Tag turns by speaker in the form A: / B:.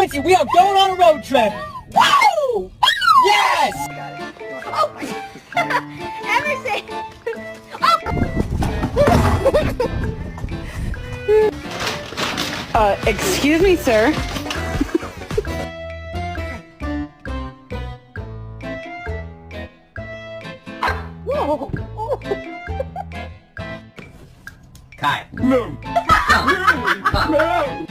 A: Quincy, we are going on a road trip. Woo! Yes!
B: Oh, Emerson!
C: Excuse me, sir.
A: Kai.
D: No. No.